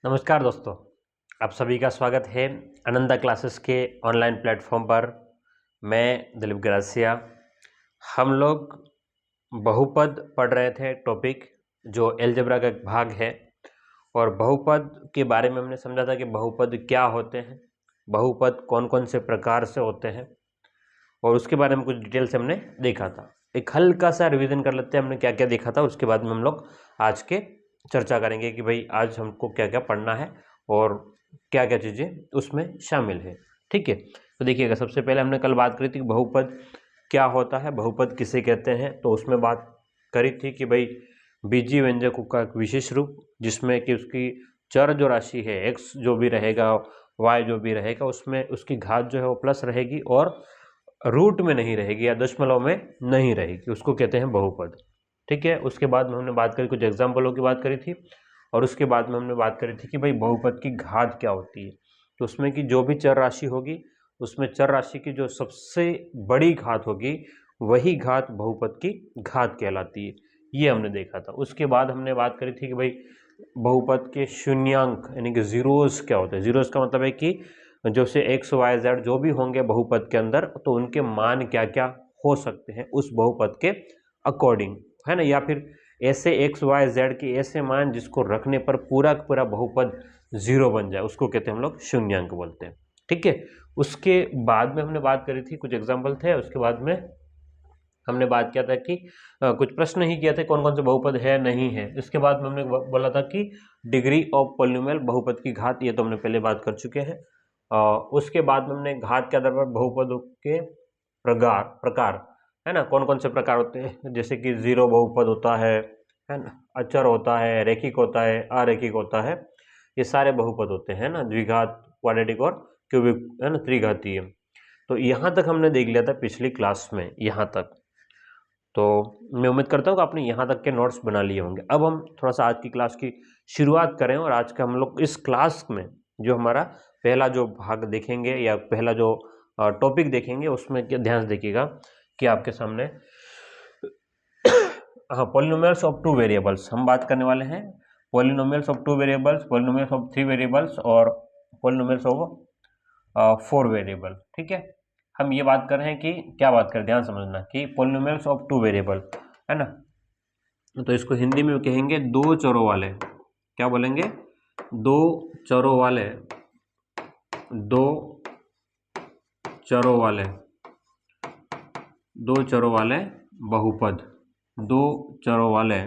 नमस्कार दोस्तों, आप सभी का स्वागत है आनंदा क्लासेस के ऑनलाइन प्लेटफॉर्म पर। मैं दिलीप ग्रासिया। हम लोग बहुपद पढ़ रहे थे, टॉपिक जो अलजेब्रा का एक भाग है। और बहुपद के बारे में हमने समझा था कि बहुपद क्या होते हैं, बहुपद कौन कौन से प्रकार से होते हैं, और उसके बारे में कुछ डिटेल से हमने देखा था। एक हल्का सा रिवीजन कर लेते हैं हमने क्या क्या देखा था, उसके बाद में हम लोग आज के चर्चा करेंगे कि भाई आज हमको क्या क्या पढ़ना है और क्या क्या चीज़ें उसमें शामिल है। ठीक है, तो देखिएगा, सबसे पहले हमने कल बात करी थी कि बहुपद क्या होता है, बहुपद किसे कहते हैं। तो उसमें बात करी थी कि भाई बीजीय व्यंजकों का एक विशेष रूप, जिसमें कि उसकी चर जो राशि है, एक्स जो भी रहेगा, वाई जो भी रहेगा, उसमें उसकी घात जो है वो प्लस रहेगी और रूट में नहीं रहेगी या दशमलव में नहीं रहेगी, उसको कहते हैं बहुपद। ठीक है, उसके बाद में हमने बात करी, कुछ एग्जाम्पलों की बात करी थी, और उसके बाद में हमने बात करी थी कि भाई बहुपद की घात क्या होती है। तो उसमें कि जो भी चर राशि होगी, उसमें चर राशि की जो सबसे बड़ी घात होगी, वही घात बहुपद की घात कहलाती है। ये हमने देखा था। उसके बाद हमने बात करी थी कि भाई बहुपद के शून्यांक यानी कि जीरोस क्या होते हैं। जीरोस का मतलब है कि जो से एक्स वाई जेड जो भी होंगे बहुपद के अंदर, तो उनके मान क्या क्या हो सकते हैं उस बहुपद के अकॉर्डिंग, है ना। या फिर ऐसे एक्स वाई जेड के ऐसे मान जिसको रखने पर पूरा का पूरा बहुपद जीरो बन जाए, उसको कहते हैं हम लोग शून्यांक बोलते हैं। ठीक है, उसके बाद में हमने बात करी थी, कुछ एग्जाम्पल थे। उसके बाद में हमने बात किया था कि कुछ प्रश्न ही किए थे कौन कौन से बहुपद है नहीं है। इसके बाद में हमने बोला था कि डिग्री ऑफ पॉलिनोमियल बहुपद की घात, ये तो हमने पहले बात कर चुके हैं। उसके बाद में हमने घात के आधार पर बहुपदों के प्रकार प्रकार है ना, कौन कौन से प्रकार होते हैं, जैसे कि जीरो बहुपद होता है ना, अचर होता है, रैखिक होता है, अरैखिक होता है। ये सारे बहुपद होते हैं ना, द्विघात, क्वाड्रेटिक और क्यूबिक, है ना, त्रिघातीय। तो यहाँ तक हमने देख लिया था पिछली क्लास में, यहाँ तक। तो मैं उम्मीद करता हूँ कि आपने यहाँ तक के नोट्स बना लिए होंगे। अब हम थोड़ा सा आज की क्लास की शुरुआत करें, और आज का हम लोग इस क्लास में जो हमारा पहला जो भाग देखेंगे या पहला जो टॉपिक देखेंगे, उसमें क्या ध्यान से देखिएगा कि आपके सामने हाँ, पॉलिनोमियल्स ऑफ टू वेरिएबल्स हम बात करने वाले हैं। Polynomials of two variables, polynomials of three variables और पॉलिनोमियल्स ऑफ फोर वेरिएबल। ठीक है, हम ये बात कर रहे हैं कि क्या बात करें, ध्यान समझना, कि पॉलिनोमियल्स ऑफ टू वेरिएबल, है ना। तो इसको हिंदी में कहेंगे दो चरों वाले। क्या बोलेंगे? दो चरों वाले, दो चरों वाले, दो चरों वाले बहुपद, दो चरों वाले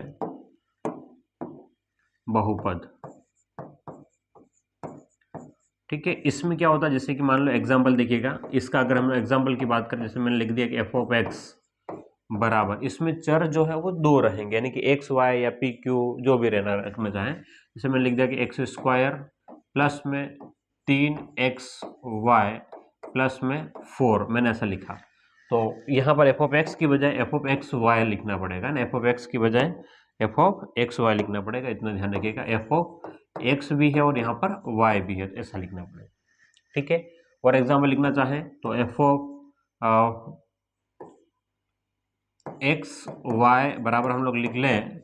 बहुपद। ठीक है, इसमें क्या होता है, जैसे कि मान लो एग्जाम्पल देखिएगा, इसका अगर हम एग्जाम्पल की बात करें, जैसे मैंने लिख दिया कि एफ ऑफ एक्स बराबर, इसमें चर जो है वो दो रहेंगे, यानी कि एक्स वाई या पी क्यू जो भी रहना रखना चाहें। जैसे मैंने लिख दिया कि एक्स स्क्वायर प्लस में 3x वाई प्लस में 4, मैंने ऐसा लिखा। तो यहाँ पर एफ ऑफ एक्स की बजाय एफ ऑफ एक्स वाई लिखना पड़ेगा ना, एफ ऑफ एक्स की बजाय एफ ऑफ एक्स वाई लिखना पड़ेगा। इतना ध्यान रखिएगा, एफ ऑफ एक्स भी है और यहाँ पर वाई भी है, तो ऐसा लिखना पड़ेगा। ठीक है, और एग्जाम्पल लिखना चाहें तो एफ ऑफ एक्स वाई बराबर हम लोग लिख लें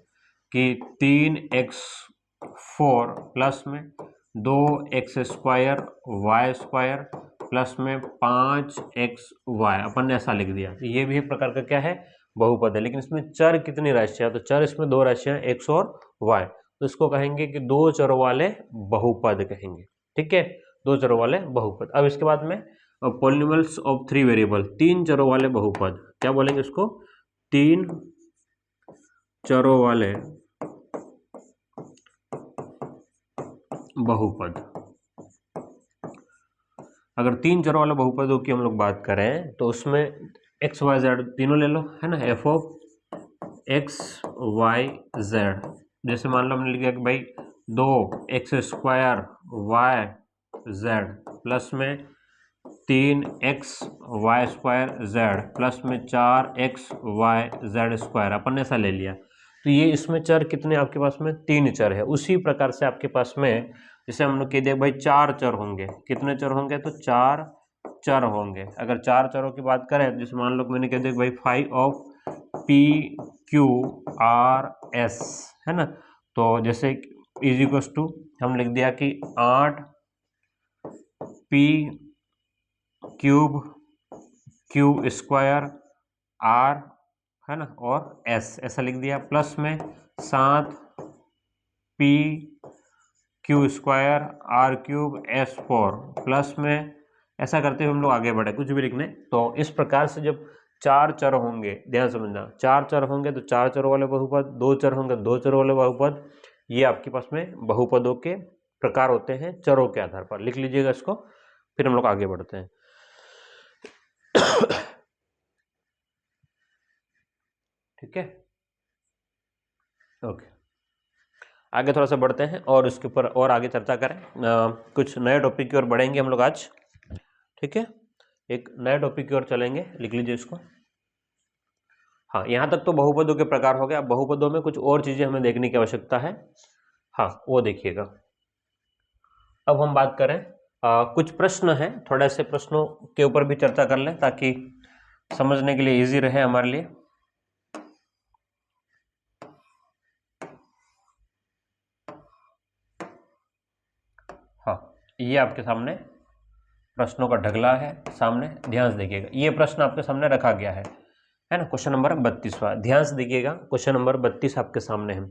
कि 3x4 प्लस में 2x square Y square plus में 5x वाई, अपन ने ऐसा लिख दिया। तो ये भी एक प्रकार का क्या है, बहुपद है। लेकिन इसमें चर कितनी राशियां, तो चर इसमें दो राशियां, x और y। तो इसको कहेंगे कि दो चरों वाले बहुपद कहेंगे। ठीक है, दो चरों वाले बहुपद। अब इसके बाद में पॉलिनोमियल्स ऑफ थ्री वेरिएबल, तीन चरों वाले बहुपद, क्या बोलेंगे इसको? तीन चरों वाले बहुपद। अगर तीन चरों वाले बहुपदों की हम लोग बात करें तो उसमें एक्स वाई जेड तीनों ले लो, है ना, F of X Y Z. जैसे मान लो हमने लिखा कि भाई 2x square Y Z plus में 3x Y square Z plus में 4x वाई जेड स्क्वायर, अपन ने ऐसा ले लिया। तो ये इसमें चर कितने आपके पास में? तीन चर है। उसी प्रकार से आपके पास में, जैसे हम लोग कह दिया भाई चार चर होंगे, कितने चर होंगे? तो चार चर होंगे। अगर चार चरों की बात करें, जैसे मान लो मैंने कह दिया भाई 5 of P Q R S, है ना। तो जैसे इज इक्वस टू हम लिख दिया कि 8p cube Q square r, है ना, और s ऐसा लिख दिया, प्लस में 7p Q square r cube s4, plus में ऐसा करते हुए हम लोग आगे बढ़े, कुछ भी लिखने। तो इस प्रकार से जब 4 चर होंगे, ध्यान समझना, 4 चर होंगे तो 4 चर वाले बहुपद, 2 चर होंगे 2 चर वाले बहुपद, ये आपके पास में बहुपदों के प्रकार होते हैं चरों के आधार पर। लिख लीजिएगा इसको, फिर हम लोग आगे बढ़ते हैं। ठीक है, ओके, आगे थोड़ा सा बढ़ते हैं और इसके ऊपर और आगे चर्चा करें। कुछ नए टॉपिक की ओर बढ़ेंगे हम लोग आज। ठीक है, एक नए टॉपिक की ओर चलेंगे, लिख लीजिए इसको। हाँ, यहाँ तक तो बहुपदों के प्रकार हो गया। अब बहुपदों में कुछ और चीजें हमें देखने की आवश्यकता है। हाँ, वो देखिएगा। अब हम बात करें, कुछ प्रश्न हैं, थोड़े से प्रश्नों के ऊपर भी चर्चा कर लें ताकि समझने के लिए इजी रहे हमारे लिए। हाँ, ये आपके सामने प्रश्नों का ढगला है सामने, ध्यान से देखिएगा। ये प्रश्न आपके सामने रखा गया है ना, क्वेश्चन नंबर 32वां। ध्यान से देखिएगा, क्वेश्चन नंबर 32 आपके सामने है।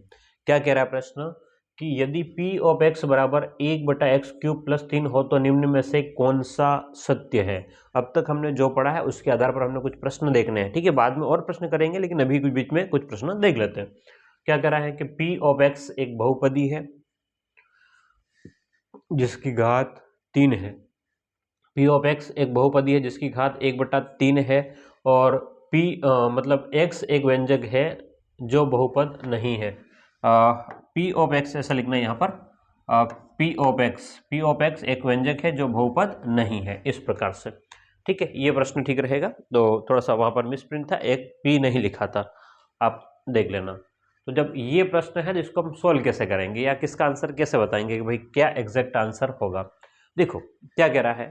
क्या कह रहा है प्रश्न कि यदि p ऑफ x बराबर 1/x क्यूब प्लस 3 हो तो निम्न में से कौन सा सत्य है। अब तक हमने जो पढ़ा है उसके आधार पर हमने कुछ प्रश्न देखने हैं। ठीक है, बाद में और प्रश्न करेंगे, लेकिन अभी कुछ बीच में कुछ प्रश्न देख लेते हैं। क्या कह रहा है कि p ऑफ x एक बहुपदी है जिसकी घात 3 है। p ऑफ x एक बहुपदी है जिसकी घात 1/3 है, और p मतलब x एक व्यंजक है जो बहुपद नहीं है। p ऑफ x ऐसा लिखना है यहाँ पर, p ऑफ x एक व्यंजक है जो बहुपद नहीं है, इस प्रकार से। ठीक है, ये प्रश्न ठीक रहेगा। तो थोड़ा सा वहाँ पर मिसप्रिंट था, एक p नहीं लिखा था, आप देख लेना। तो जब ये प्रश्न है तो इसको हम सोल्व कैसे करेंगे या किसका आंसर कैसे बताएंगे कि भाई क्या एग्जैक्ट आंसर होगा। देखो क्या कह रहा है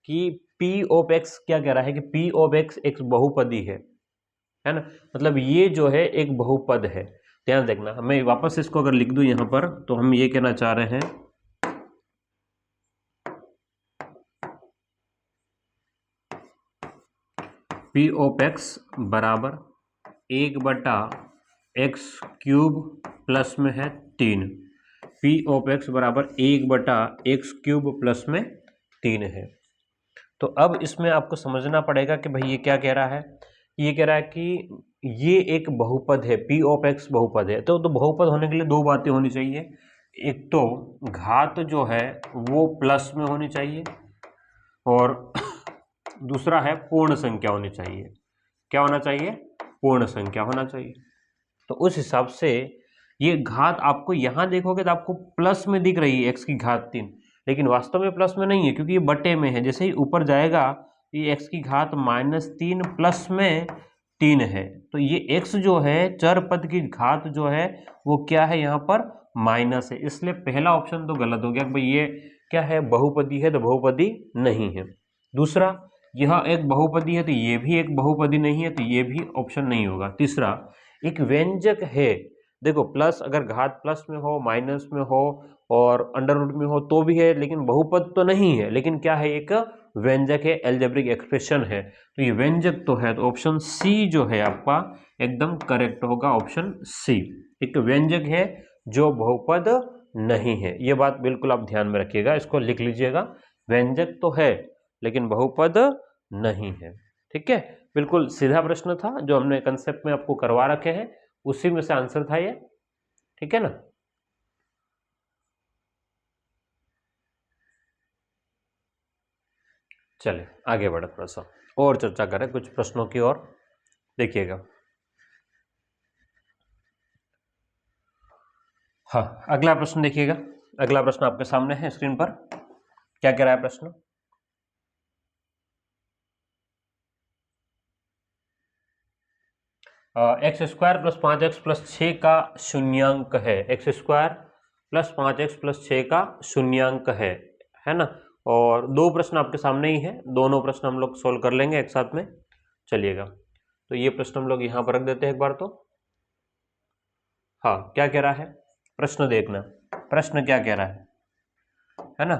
कि p ऑफ x, क्या कह रहा है कि p ऑफ x एक बहुपदी है ना, मतलब ये जो है एक बहुपद है। ध्यान देखना, मैं वापस इसको अगर लिख दूं यहाँ पर तो हम ये कहना चाह रहे हैं p ऑफ x बराबर 1/x क्यूब प्लस में है 3। p ऑफ x बराबर 1/x क्यूब प्लस में 3 है। तो अब इसमें आपको समझना पड़ेगा कि भाई ये क्या कह रहा है। ये कह रहा है कि ये एक बहुपद है, p ऑफ x बहुपद है। तो बहुपद होने के लिए दो बातें होनी चाहिए, एक तो घात जो है वो प्लस में होनी चाहिए, और दूसरा है पूर्ण संख्या होनी चाहिए। क्या होना चाहिए? पूर्ण संख्या होना चाहिए। तो उस हिसाब से ये घात आपको यहां देखोगे तो आपको प्लस में दिख रही है, x की घात 3, लेकिन वास्तव में प्लस में नहीं है क्योंकि ये बटे में है। जैसे ही ऊपर जाएगा ये x की घात -3 प्लस में 3 है, तो ये x जो है चर पद की घात जो है वो क्या है, यहाँ पर माइनस है। इसलिए पहला ऑप्शन तो गलत हो गया, भाई ये क्या है, बहुपदी है तो बहुपदी नहीं है। दूसरा, यह एक बहुपदी है तो ये भी एक बहुपदी नहीं है, तो ये भी ऑप्शन नहीं होगा। तीसरा, एक व्यंजक है, देखो प्लस अगर घात प्लस में हो, माइनस में हो और अंडर रूट में हो तो भी है, लेकिन बहुपद तो नहीं है, लेकिन क्या है, एक व्यंजक है, एल्जेब्रिक एक्सप्रेशन है, तो ये व्यंजक तो है। तो ऑप्शन सी जो है आपका एकदम करेक्ट होगा, ऑप्शन सी। एक व्यंजक है जो बहुपद नहीं है, ये बात बिल्कुल आप ध्यान में रखिएगा, इसको लिख लीजिएगा। व्यंजक तो है लेकिन बहुपद नहीं है। ठीक है, बिल्कुल सीधा प्रश्न था जो हमने कंसेप्ट में आपको करवा रखे हैं, उसी में से आंसर था ये। ठीक है ना। चलिए आगे बढ़े, थोड़ा सा और चर्चा करें कुछ प्रश्नों की ओर। देखिएगा, हाँ, अगला प्रश्न देखिएगा। अगला प्रश्न आपके सामने है स्क्रीन पर। क्या कह रहा है प्रश्न? X square plus 5x plus 6 का शून्यांक है। X square plus 5x plus 6 का शून्यांक है ना। और दो प्रश्न आपके सामने ही है, दोनों प्रश्न हम लोग सोल्व कर लेंगे एक साथ में। चलिएगा, तो ये प्रश्न हम लोग यहाँ पर रख देते हैं एक बार। तो हाँ, क्या कह रहा है प्रश्न, देखना प्रश्न क्या कह रहा है। है ना।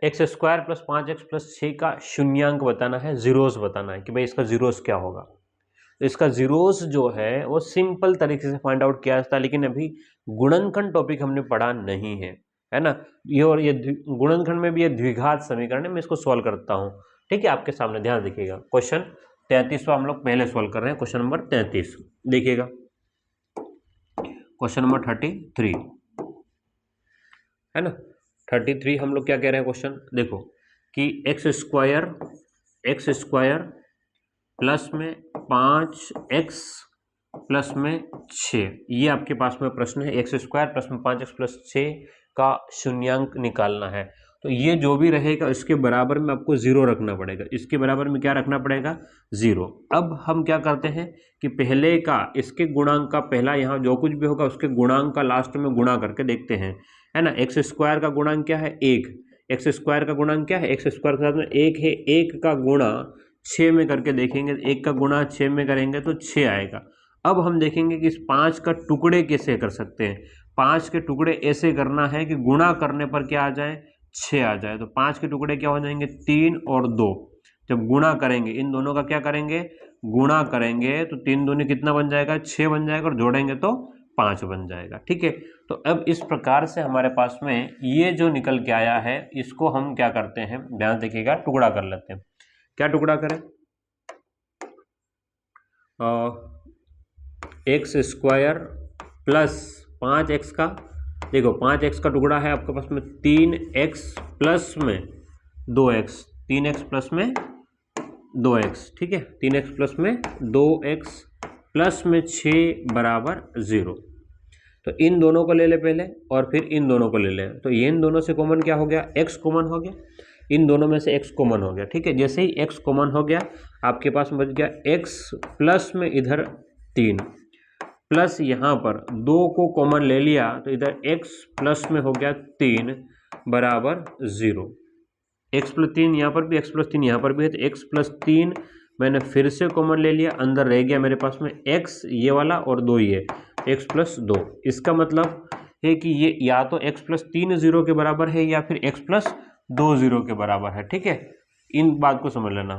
X square plus 5x plus 6 का शून्यांक बताना है, जीरोस बताना है कि भाई इसका जीरोस क्या होगा। तो इसका जीरोस जो है वो सिंपल तरीके से फाइंड आउट किया जाता है, लेकिन अभी गुणनखंड टॉपिक हमने पढ़ा नहीं है ना। ये और ये गुणनखंड में भी ये द्विघात समीकरण है, मैं इसको सॉल्व करता हूँ। ठीक है, आपके सामने ध्यान देखिएगा। क्वेश्चन 33वां हम लोग पहले सॉल्व कर रहे हैं, क्वेश्चन नंबर 33 देखिएगा। क्वेश्चन नंबर 33 है ना। 33 हम लोग क्या कह रहे हैं क्वेश्चन, देखो कि एक्स स्क्वायर प्लस में 5x प्लस में 6, ये आपके पास में प्रश्न है। एक्स स्क्वायर प्लस में 5x प्लस 6 का शून्यांक निकालना है। तो ये जो भी रहेगा इसके बराबर में आपको जीरो रखना पड़ेगा, इसके बराबर में क्या रखना पड़ेगा, जीरो। अब हम क्या करते हैं कि पहले का इसके गुणांक का पहला, यहाँ जो कुछ भी होगा उसके गुणांक का लास्ट में गुणा करके देखते हैं, है ना। एक्स स्क्वायर का गुणांक क्या है, 1। एक्स स्क्वायर का गुणांक क्या है, एक्स स्क्वायर के साथ में 1 है, 1 का गुणा 6 में करके देखेंगे, 1 का गुणा 6 में करेंगे तो 6 आएगा। अब हम देखेंगे कि इस 5 का टुकड़े कैसे कर सकते हैं। 5 के टुकड़े ऐसे करना है कि गुणा करने पर क्या आ जाए, 6 आ जाए। तो 5 के टुकड़े क्या हो जाएंगे, 3 और 2। जब गुणा करेंगे इन दोनों का, क्या करेंगे, गुणा करेंगे तो 3 दूनी कितना बन जाएगा, 6 बन जाएगा, और जोड़ेंगे तो 5 बन जाएगा। ठीक है, तो अब इस प्रकार से हमारे पास में ये जो निकल के आया है, इसको हम क्या करते हैं, ध्यान देखिएगा, टुकड़ा कर लेते हैं। क्या टुकड़ा करें, एक्स स्क्वायर प्लस 5x का, देखो 5x का टुकड़ा है आपके पास में 3x प्लस में 2x, 3x प्लस में 2x, ठीक है, 3x प्लस में 2x प्लस में 6 बराबर 0। तो इन दोनों को ले ले पहले और फिर इन दोनों को ले ले। तो ये इन दोनों से कॉमन क्या हो गया, x कॉमन हो गया, इन दोनों में से x कॉमन हो गया। ठीक है, जैसे ही x कॉमन हो गया आपके पास बच गया x प्लस में इधर 3 प्लस यहाँ पर 2 को कॉमन ले लिया तो इधर x प्लस में हो गया 3 बराबर 0। x प्लस 3 यहाँ पर भी, x प्लस 3 यहाँ पर भी है, तो x प्लस 3 मैंने फिर से कॉमन ले लिया, अंदर रह गया मेरे पास में x ये वाला और 2 ये, x प्लस 2। इसका मतलब है कि ये या तो x प्लस 3 0 के बराबर है या फिर x प्लस 2 0 के बराबर है। ठीक है, इन बात को समझ लेना।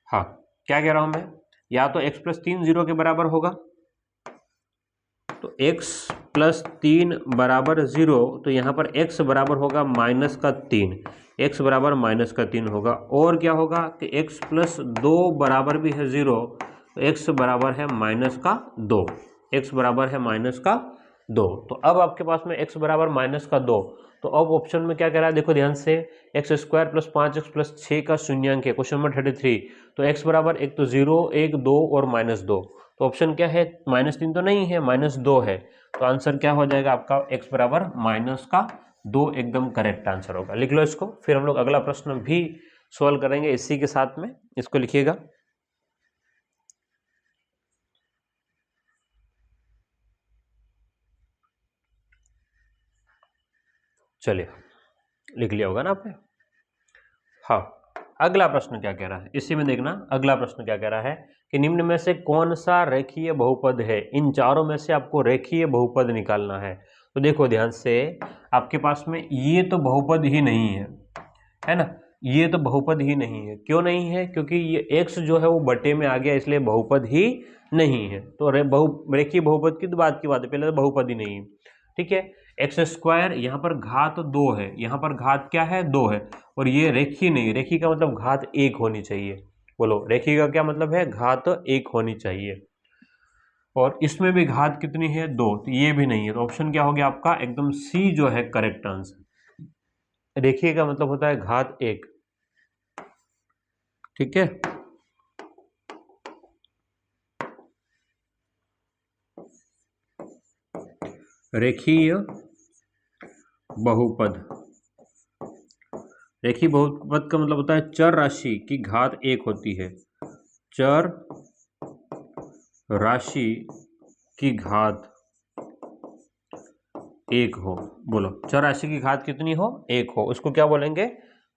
हाँ, क्या कह रहा हूं मैं, या तो x प्लस 3 0 के बराबर होगा, तो x प्लस 3 बराबर 0, तो यहाँ पर x बराबर होगा माइनस का 3, x बराबर माइनस का 3 होगा। और क्या होगा कि x प्लस 2 बराबर भी है 0, तो x बराबर है माइनस का 2, x बराबर है माइनस का 2। तो अब आपके पास में x बराबर माइनस का 2, तो अब ऑप्शन में क्या कह रहा है, देखो ध्यान से, x square plus 5x plus 6 का शून्यांक है, क्वेश्चन नंबर 33। तो x बराबर एक तो 0, 1, 2 और -2। तो ऑप्शन क्या है, -3 तो नहीं है, -2 है। तो आंसर क्या हो जाएगा आपका, x बराबर माइनस का 2 एकदम करेक्ट आंसर होगा। लिख लो इसको, फिर हम लोग अगला प्रश्न भी सॉल्व करेंगे इसी के साथ में, इसको लिखिएगा। चलिए, लिख लिया होगा ना आपने। हाँ, अगला प्रश्न क्या कह रहा है, इसी में देखना, अगला प्रश्न क्या कह रहा है कि निम्न में से कौन सा रेखीय बहुपद है, इन चारों में से आपको रेखीय बहुपद निकालना है। तो देखो ध्यान से, आपके पास में ये तो बहुपद ही नहीं है ना, ये तो बहुपद ही नहीं है। क्यों नहीं है, क्योंकि ये x जो है वो बटे में आ गया, इसलिए बहुपद ही नहीं है। तो रेखीय बहुपद की तो बात है, पहले तो बहुपद ही नहीं है। ठीक है, एक्स स्क्वायर, यहाँ पर घात 2 है, यहाँ पर घात क्या है, 2 है, और ये रेखी नहीं, रेखी का मतलब घात 1 होनी चाहिए। बोलो, रेखी का क्या मतलब है, घात 1 होनी चाहिए। और इसमें भी घात कितनी है, 2, तो ये भी नहीं है। तो ऑप्शन क्या हो गया आपका, एकदम सी जो है करेक्ट आंसर। रेखी का मतलब होता है घात 1। ठीक है, रेखीय बहुपद, रेखीय बहुपद का मतलब होता है चर राशि की घात 1 होती है, चर राशि की घात 1 हो। बोलो, चर राशि की घात कितनी हो, 1 हो, उसको क्या बोलेंगे,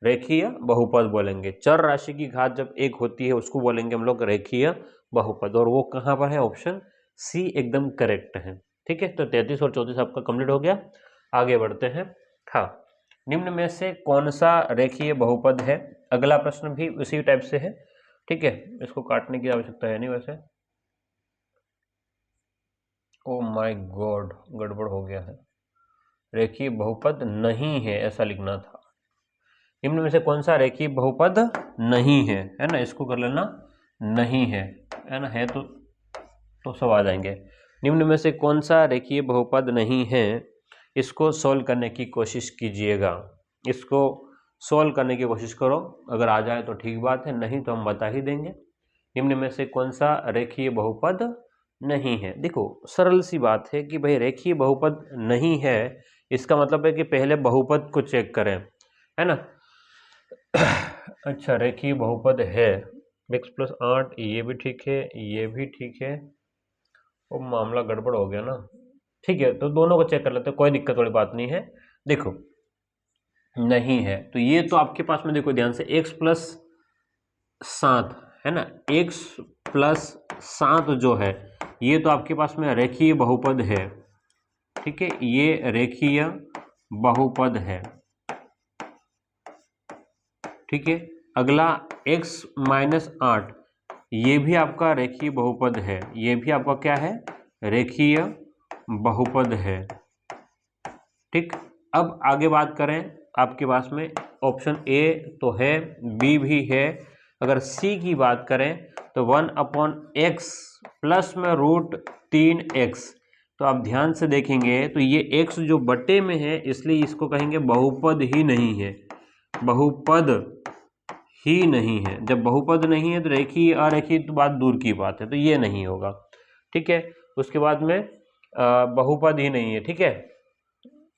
रेखीय बहुपद बोलेंगे। चर राशि की घात जब 1 होती है उसको बोलेंगे हम लोग रेखीय बहुपद, और वो कहाँ पर है, ऑप्शन सी एकदम करेक्ट है। ठीक है, तो 33 और 34 आपका कंप्लीट हो गया। आगे बढ़ते हैं। हाँ, निम्न में से कौन सा रेखीय बहुपद है? अगला प्रश्न भी उसी टाइप से है। ठीक है, इसको काटने की आवश्यकता है नहीं वैसे। ओ माय गॉड, गड़बड़ हो गया है। रेखीय बहुपद नहीं है ऐसा लिखना था। निम्न में से कौन सा रेखीय बहुपद नहीं है ना, इसको कर लेना नहीं है ना, है तो सब आ जाएंगे। निम्न में से कौन सा रेखीय बहुपद नहीं है, इसको सॉल्व करने की कोशिश कीजिएगा। इसको सॉल्व करने की कोशिश करो, अगर आ जाए तो ठीक बात है, नहीं तो हम बता ही देंगे। निम्न में से कौन सा रेखीय बहुपद नहीं है? देखो सरल सी बात है कि भाई रेखीय बहुपद नहीं है, इसका मतलब है कि पहले बहुपद को चेक करें, है ना। अच्छा, रेखीय बहुपद है x+8, ये भी ठीक है, ये भी ठीक है। वो मामला गड़बड़ हो गया ना। ठीक है, तो दोनों को चेक कर लेते हैं, कोई दिक्कत वाली बात नहीं है। देखो नहीं है तो ये तो आपके पास में देखो ध्यान से x+7 है ना, x+7 जो है ये तो आपके पास में रेखीय बहुपद है। ठीक है, ये रेखीय बहुपद है। ठीक है, अगला x-8 ये भी आपका रेखीय बहुपद है, ये भी आपका क्या है, रेखीय बहुपद है। ठीक, अब आगे बात करें, आपके पास में ऑप्शन ए तो है, बी भी है। अगर सी की बात करें तो 1/x प्लस में √3x, तो आप ध्यान से देखेंगे तो ये x जो बटे में है इसलिए इसको कहेंगे बहुपद ही नहीं है, बहुपद ही नहीं है। जब बहुपद नहीं है तो रेखीय अरेखीय तो बात दूर की बात है, तो ये नहीं होगा। ठीक है, उसके बाद में बहुपद ही नहीं है। ठीक है,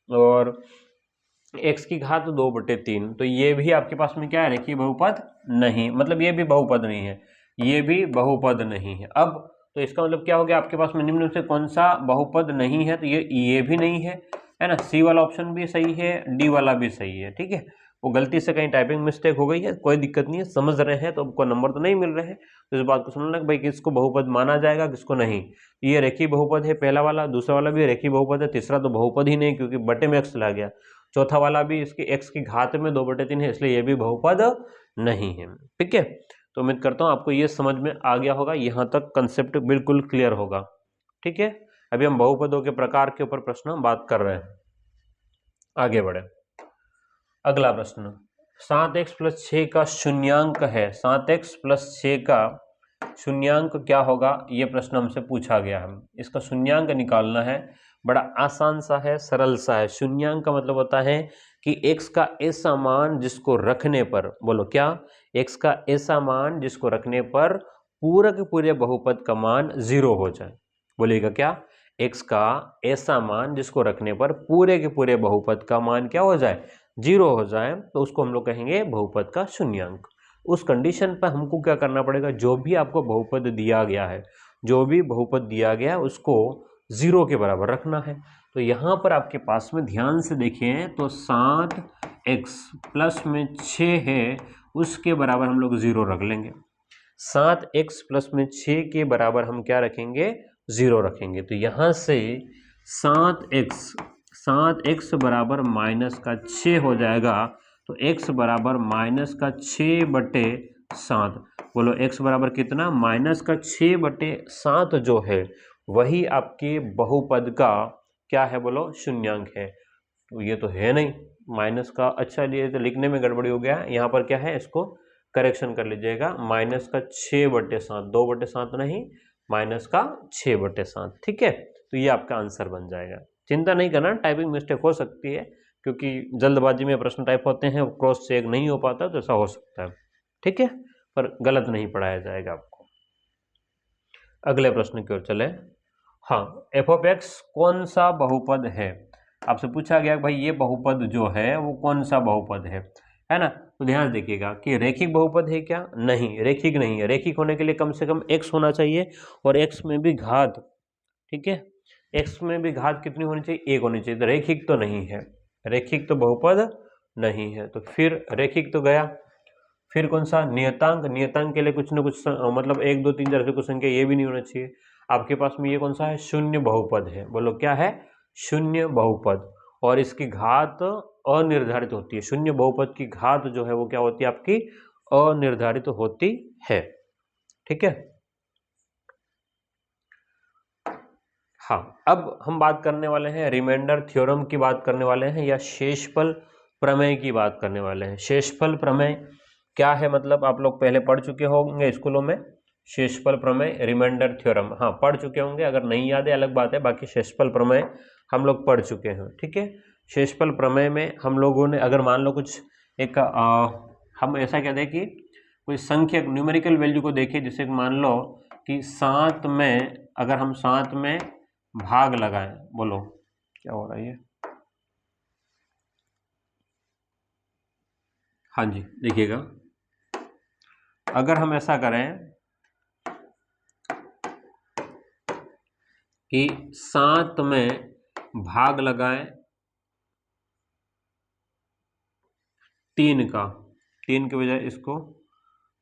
और x की घात 2/3, तो ये भी आपके पास में क्या है, रेखीय बहुपद नहीं, मतलब ये भी बहुपद नहीं है, ये भी बहुपद नहीं है। अब तो इसका मतलब क्या हो गया, आपके पास में निम्न में से कौन सा बहुपद नहीं है, तो ये भी नहीं है ना। सी वाला ऑप्शन भी सही है, डी वाला भी सही है। ठीक है, वो गलती से कहीं टाइपिंग मिस्टेक हो गई है, कोई दिक्कत नहीं है, समझ रहे हैं तो आपको नंबर तो नहीं मिल रहे हैं, तो इस बात को समझना कि भाई किसको बहुपद माना जाएगा किसको नहीं। ये रेखीय बहुपद है पहला वाला, दूसरा वाला भी रेखीय बहुपद है, तीसरा तो बहुपद ही नहीं क्योंकि बटे में x चला गया, चौथा वाला भी इसके x की घात में 2/3 है, इसलिए ये भी बहुपद नहीं है। ठीक है, तो उम्मीद करता हूँ आपको ये समझ में आ गया होगा, यहाँ तक कंसेप्ट बिल्कुल क्लियर होगा। ठीक है, अभी हम बहुपदों के प्रकार के ऊपर प्रश्न बात कर रहे हैं, आगे बढ़े। अगला प्रश्न, 7x+6 का शून्यांक है, 7x+6 का शून्यांक क्या होगा, ये प्रश्न हमसे पूछा गया है। इसका शून्यांक निकालना है, बड़ा आसान सा है, सरल सा है। शून्यांक का मतलब होता है कि x का ऐसा मान जिसको रखने पर, बोलो क्या, x का ऐसा मान जिसको रखने पर पूरे के पूरे बहुपद का मान 0 हो जाए। बोलिएगा क्या, x का ऐसा मान जिसको रखने पर पूरे के पूरे बहुपद का मान क्या हो जाए, 0 हो जाए, तो उसको हम लोग कहेंगे बहुपद का शून्यांक। उस कंडीशन पर हमको क्या करना पड़ेगा, जो भी आपको बहुपद दिया गया है, जो भी बहुपद दिया गया है उसको 0 के बराबर रखना है। तो यहाँ पर आपके पास में ध्यान से देखें तो 7x प्लस में 6 है, उसके बराबर हम लोग 0 रख लेंगे। 7x प्लस में 6 के बराबर हम क्या रखेंगे, 0 रखेंगे। तो यहाँ से 7x बराबर -6 हो जाएगा, तो x बराबर -6/7। बोलो x बराबर कितना, -6/7 जो है वही आपके बहुपद का क्या है, बोलो शून्यांक है। तो ये तो है नहीं माइनस का, अच्छा ये तो लिखने में गड़बड़ी हो गया, यहाँ पर क्या है, इसको करेक्शन कर लीजिएगा, -6/7, 2/7 नहीं, -6/7। ठीक है, तो ये आपका आंसर बन जाएगा। चिंता नहीं करना, टाइपिंग मिस्टेक हो सकती है क्योंकि जल्दबाजी में प्रश्न टाइप होते हैं, क्रॉस चेक नहीं हो पाता, तो ऐसा हो सकता है। ठीक है, पर गलत नहीं पढ़ाया जाएगा आपको। अगले प्रश्न की ओर चले। हाँ, f(x) कौन सा बहुपद है, आपसे पूछा गया भाई ये बहुपद जो है वो कौन सा बहुपद है ना। तो ध्यान देखिएगा कि रेखिक बहुपद है क्या, नहीं, रेखिक नहीं है। रेखिक होने के लिए कम से कम x होना चाहिए, और x में भी घात, ठीक है, x में भी घात कितनी होनी चाहिए, 1 होनी चाहिए। तो रेखिक तो नहीं है, रेखिक तो बहुपद नहीं है। तो फिर रेखिक तो गया, फिर कौन सा, नियतांक, नियतांक के लिए कुछ ना कुछ मतलब 1 2 3 4 से कुछ संख्या ये भी नहीं होना चाहिए। आपके पास में ये कौन सा है, शून्य बहुपद है। बोलो क्या है, शून्य बहुपद, और इसकी घात अनिर्धारित होती है। शून्य बहुपद की घात जो है वो क्या होती है, आपकी अनिर्धारित होती है। ठीक है, हाँ, अब हम बात करने वाले हैं रिमाइंडर थ्योरम की बात करने वाले हैं, या शेषफल प्रमेय की बात करने वाले हैं। शेषफल प्रमेय क्या है, मतलब आप लोग पहले पढ़ चुके होंगे स्कूलों में। शेषफल प्रमेय, रिमाइंडर थ्योरम, हाँ पढ़ चुके होंगे। अगर नहीं याद है अलग बात है, बाकी शेषफल प्रमेय हम लोग पढ़ चुके हैं। ठीक है, शेषफल प्रमेय में हम लोगों ने, अगर मान लो कुछ एक हम ऐसा कहते हैं कि कोई संख्यक न्यूमेरिकल वैल्यू को देखें, जैसे मान लो कि 7 में, अगर हम 7 में भाग लगाएं, बोलो क्या हो रहा है ये, हाँ जी देखिएगा, अगर हम ऐसा करें कि 7 में भाग लगाएं 3 का, 3 के बजाय इसको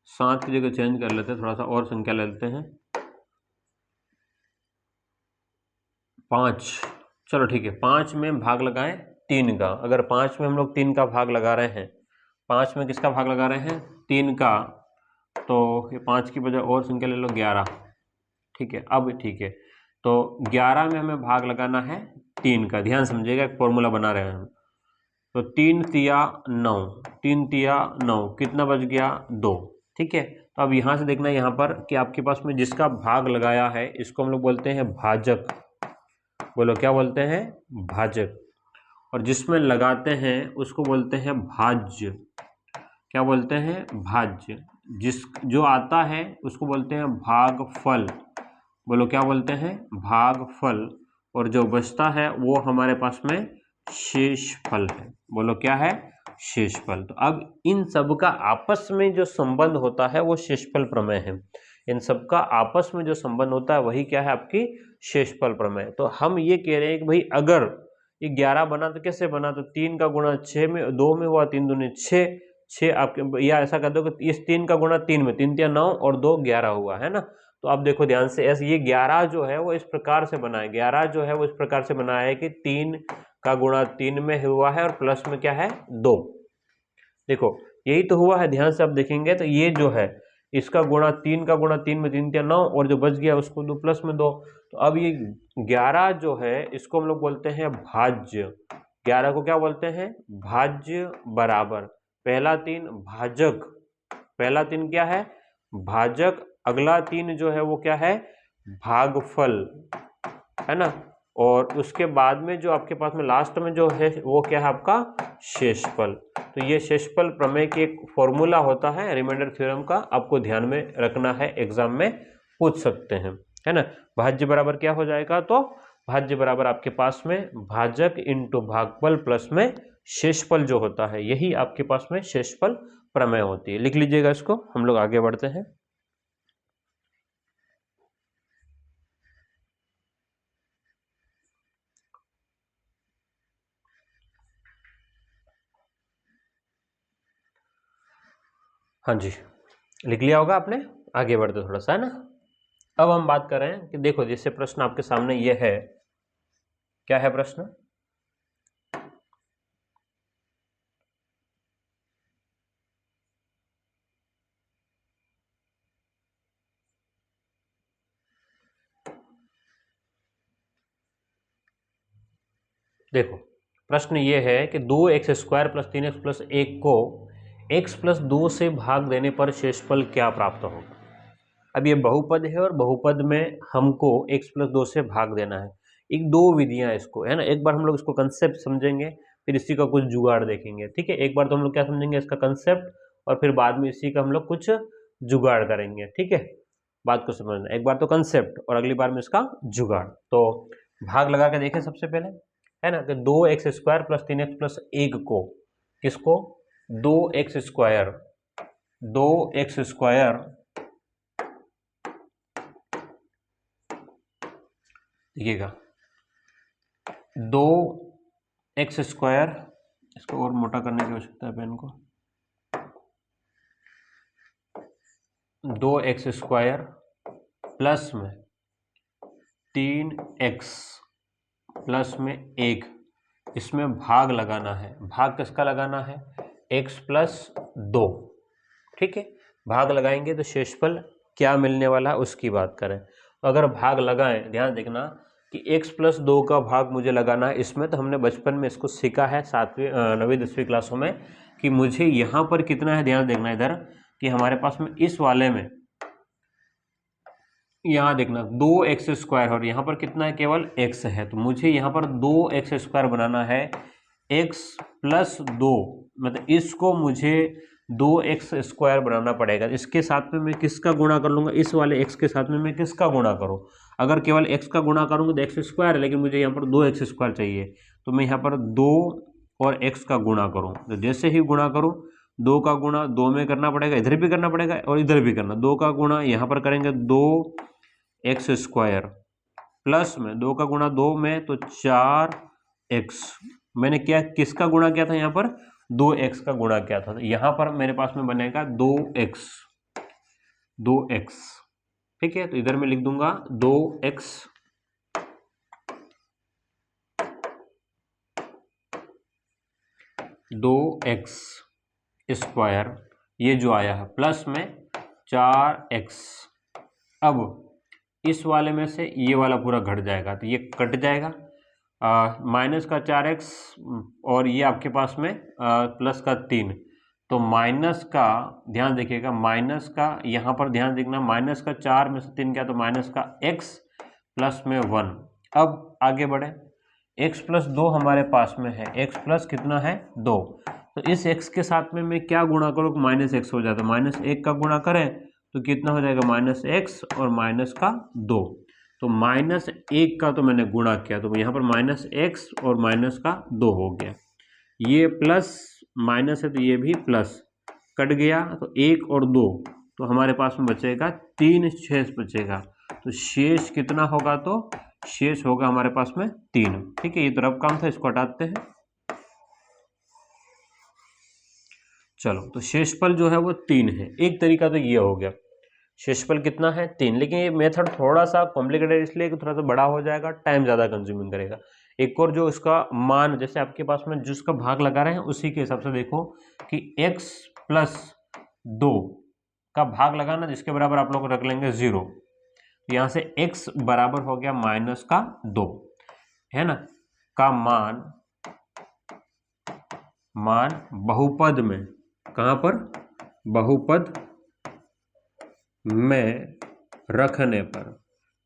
7 की जगह चेंज कर लेते हैं, थोड़ा सा और संख्या ले लेते हैं, 5। चलो ठीक है, 5 में भाग लगाएं 3 का। अगर 5 में हम लोग 3 का भाग लगा रहे हैं, 5 में किसका भाग लगा रहे हैं, 3 का, तो ये 5 की बजाय और संख्या ले लो 11। ठीक है, अब ठीक है, तो 11 में हमें भाग लगाना है 3 का। ध्यान समझिएगा, एक फॉर्मूला बना रहे हैं हम। तो 3 तिया 9, 3 तिया 9, कितना बच गया, 2। ठीक है, तो अब यहाँ से देखना, यहाँ पर कि आपके पास में जिसका भाग लगाया है इसको हम लोग बोलते हैं भाजक। बोलो क्या बोलते हैं, भाजक। और जिसमें लगाते हैं उसको बोलते हैं भाज्य। क्या बोलते हैं, भाज्य। जिस जो आता है उसको बोलते हैं भागफल। बोलो क्या बोलते हैं, भागफल। और जो बचता है वो हमारे पास में शेषफल है। बोलो क्या है, शेषफल। तो अब इन सब का आपस में जो संबंध होता है वो शेषफल प्रमेय है। इन सब का आपस में जो संबंध होता है वही क्या है, आपकी शेषफल प्रमेय। तो हम ये कह रहे हैं कि भाई अगर ये 11 बना तो कैसे बना, तो 3 का गुणा 6 में, 2 में हुआ, 3 दूनी 6, 6 आपके, या ऐसा कर दो कि इस 3 का गुणा 3 में, 3 तिया 9 और 2 11 हुआ है ना। तो आप देखो ध्यान से, ऐसे ये 11 जो है वो इस प्रकार से बना है, 11 जो है वो इस प्रकार से बना है कि 3 का गुणा 3 में हुआ है और प्लस में क्या है, 2। देखो यही तो हुआ है, ध्यान से आप देखेंगे तो ये जो है इसका गुणा 3 का गुणा 3 में 3 तिया 9, और जो बच गया उसको दो प्लस में 2। तो अब ये 11 जो है इसको हम लोग बोलते हैं भाज्य। 11 को क्या बोलते हैं, भाज्य, बराबर पहला 3 भाजक। पहला 3 क्या है, भाजक। अगला 3 जो है वो क्या है, भागफल, है ना। और उसके बाद में जो आपके पास में लास्ट में जो है वो क्या है, आपका शेषफल। तो ये शेषफल प्रमेय की एक फॉर्मूला होता है रिमाइंडर थ्योरम का, आपको ध्यान में रखना है, एग्जाम में पूछ सकते हैं, है ना। भाज्य बराबर क्या हो जाएगा, तो भाज्य बराबर आपके पास में भाजक इंटू भागफल प्लस में शेषफल जो होता है, यही आपके पास में शेषफल प्रमेय होती है। लिख लीजिएगा इसको, हम लोग आगे बढ़ते हैं। हाँ जी, लिख लिया होगा आपने, आगे बढ़ते थोड़ा सा, है ना। अब हम बात कर रहे हैं कि देखो जैसे प्रश्न आपके सामने ये है, क्या है प्रश्न, देखो प्रश्न ये है कि 2x² प्लस 3x प्लस 1 को x प्लस 2 से भाग देने पर शेषफल क्या प्राप्त होगा। अब ये बहुपद है और बहुपद में हमको x प्लस 2 से भाग देना है। एक दो विधियां इसको, है ना। एक बार हम लोग इसको कंसेप्ट समझेंगे, फिर इसी का कुछ जुगाड़ देखेंगे। ठीक है, एक बार तो हम लोग क्या समझेंगे, इसका कंसेप्ट, और फिर बाद में इसी का हम लोग कुछ जुगाड़ करेंगे। ठीक है, बात को समझना, एक बार तो कंसेप्ट और अगली बार में इसका जुगाड़। तो भाग लगा के देखें सबसे पहले, है ना। कि 2x² प्लस 3x प्लस 1 को, किसको, 2x², 2x², देखिएगा 2x², इसको और मोटा करने की आवश्यकता है पेन को, 2x² प्लस में 3x प्लस में 1, इसमें भाग लगाना है। भाग किसका लगाना है? x plus 2। ठीक है, भाग लगाएंगे तो शेषफल क्या मिलने वाला है उसकी बात करें। अगर भाग लगाएं, ध्यान देखना कि x प्लस 2 का भाग मुझे लगाना है इसमें, तो हमने बचपन में इसको सीखा है 7वीं 9वीं 10वीं क्लासों में कि मुझे यहाँ पर कितना है, ध्यान देखना इधर कि हमारे पास में इस वाले में यहाँ देखना 2x स्क्वायर और यहाँ पर कितना है, केवल x है। तो मुझे यहाँ पर 2x स्क्वायर बनाना है, x प्लस 2, मतलब इसको मुझे 2x स्क्वायर बनाना पड़ेगा। इसके साथ में मैं किसका गुणा कर लूँगा? इस वाले x के साथ में मैं किसका गुणा करूँ? अगर केवल x का गुणा करूँगा तो x स्क्वायर है, लेकिन मुझे यहाँ पर 2x स्क्वायर चाहिए, तो मैं यहाँ पर 2 और x का गुणा करूँ। तो जैसे ही गुणा करूँ, 2 का गुणा 2 में करना पड़ेगा, इधर भी करना पड़ेगा और इधर भी करना। 2 का गुणा यहाँ पर करेंगे 2x स्क्वायर, प्लस में 2 का गुणा 2 में तो 4x। मैंने क्या किसका गुणा किया था? यहाँ पर 2x का गुणा किया था। तो यहाँ पर मेरे पास में बनेगा 2x। ठीक है, तो इधर मैं लिख दूंगा 2x स्क्वायर, ये जो आया है, प्लस में 4x। अब इस वाले में से ये वाला पूरा घट जाएगा, तो ये कट जाएगा, माइनस का 4x और ये आपके पास में प्लस का 3, तो माइनस का, ध्यान देखिएगा, माइनस का यहाँ पर ध्यान देखना, माइनस का 4 में से 3 क्या, तो माइनस का x प्लस में 1। अब आगे बढ़े, x प्लस 2 हमारे पास में है, x प्लस कितना है 2, तो इस x के साथ में मैं क्या गुणा करूँ? माइनस x हो जाता है, माइनस 1 का गुणा करें तो कितना हो जाएगा? माइनस x और माइनस का 2, तो माइनस 1 का तो मैंने गुणा किया, तो यहाँ पर माइनस x और माइनस का 2 हो गया। ये प्लस माइनस है तो ये भी प्लस, कट गया तो 1 और 2, तो हमारे पास में बचेगा 3 शेष बचेगा। तो शेष कितना होगा? तो शेष होगा हमारे पास में 3। ठीक है, ये तो रफ काम था, इसको हटाते हैं। चलो, तो शेषफल जो है वो 3 है। एक तरीका तो ये हो गया, शेषफल कितना है? 3। लेकिन ये मेथड थोड़ा सा कॉम्प्लिकेटेड इसलिए कि थोड़ा सा बड़ा हो जाएगा, टाइम ज़्यादा कंज्यूमिंग करेगा। एक और जो इसका मान, जैसे आपके पास में जिसका भाग लगा रहे हैं उसी के हिसाब से देखो कि x प्लस 2 का भाग लगाना, जिसके बराबर आप लोग रख लेंगे 0। यहाँ से x बराबर हो गया माइनस का 2, है ना, का मान बहुपद में, कहाँ पर? बहुपद में रखने पर,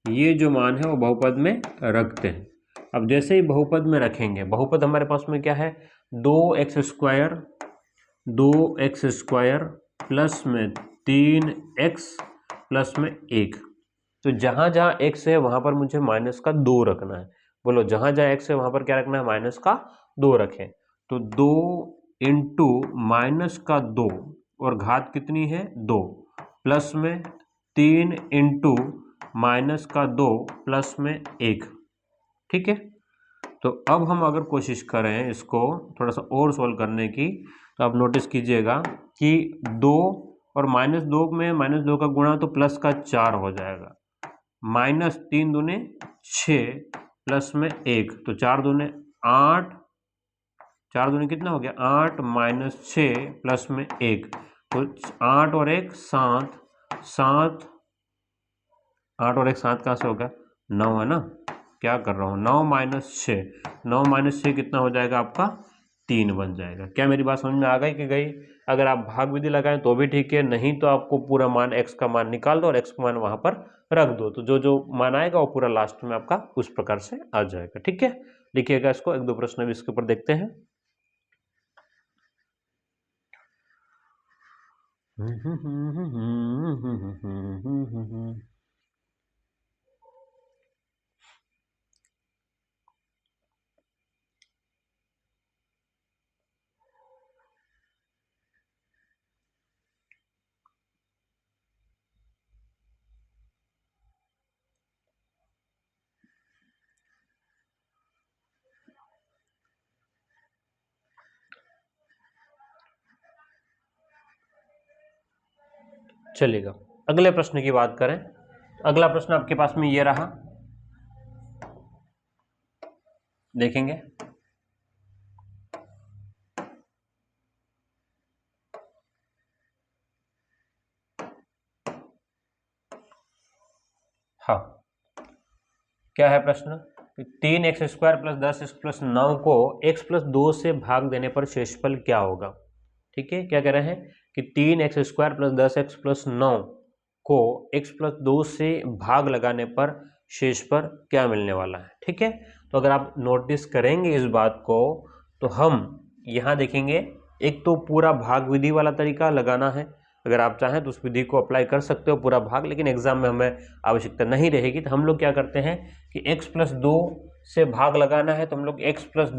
ये जो मान है वो बहुपद में रखते हैं। अब जैसे ही बहुपद में रखेंगे, बहुपद हमारे पास में क्या है? 2x स्क्वायर प्लस में 3x प्लस में 1। तो जहाँ जहाँ x है वहाँ पर मुझे माइनस का 2 रखना है। बोलो, जहाँ जहाँ x है वहाँ पर क्या रखना है? माइनस का 2 रखें। तो 2 इंटू माइनस का 2 और घात कितनी है? 2, प्लस में 3 इंटू माइनस का 2 प्लस में 1। ठीक है, तो अब हम अगर कोशिश करें इसको थोड़ा सा और सॉल्व करने की, तो आप नोटिस कीजिएगा कि 2 और माइनस 2 में माइनस 2 का गुणा तो प्लस का 4 हो जाएगा, माइनस 3 दूने 6 प्लस में 1, तो 4 दूने 8, 4 दूने कितना हो गया? 8 माइनस 6 प्लस में 1, तो 8 और 1 7, 7, 8 और 1 7 कहाँ से होगा? 9 है ना, क्या कर रहा हूँ? 9 माइनस 6, 9 माइनस 6 कितना हो जाएगा आपका? 3 बन जाएगा। क्या मेरी बात समझ में आ गई कि गई? अगर आप भाग विधि लगाएं तो भी ठीक है, नहीं तो आपको पूरा मान x का मान निकाल दो और x का मान वहां पर रख दो, तो जो जो मान आएगा वो पूरा लास्ट में आपका उस प्रकार से आ जाएगा। ठीक है, लिखिएगा इसको, एक दो प्रश्न भी इसके ऊपर देखते हैं। चलिएगा, अगले प्रश्न की बात करें। अगला प्रश्न आपके पास में ये रहा देखेंगे। हाँ, क्या है प्रश्न कि 3x² + 10x + 9 को x + 2 से भाग देने पर शेषफल क्या होगा। ठीक है, क्या कह रहे हैं कि 3x² + 10x + 9 को x + 2 से भाग लगाने पर शेषफल क्या मिलने वाला है। ठीक है, तो अगर आप नोटिस करेंगे इस बात को तो हम यहाँ देखेंगे, एक तो पूरा भाग विधि वाला तरीका लगाना है, अगर आप चाहें तो उस विधि को अप्लाई कर सकते हो पूरा भाग, लेकिन एग्जाम में हमें आवश्यकता नहीं रहेगी। तो हम लोग क्या करते हैं कि x + 2 से भाग लगाना है तो हम लोग x +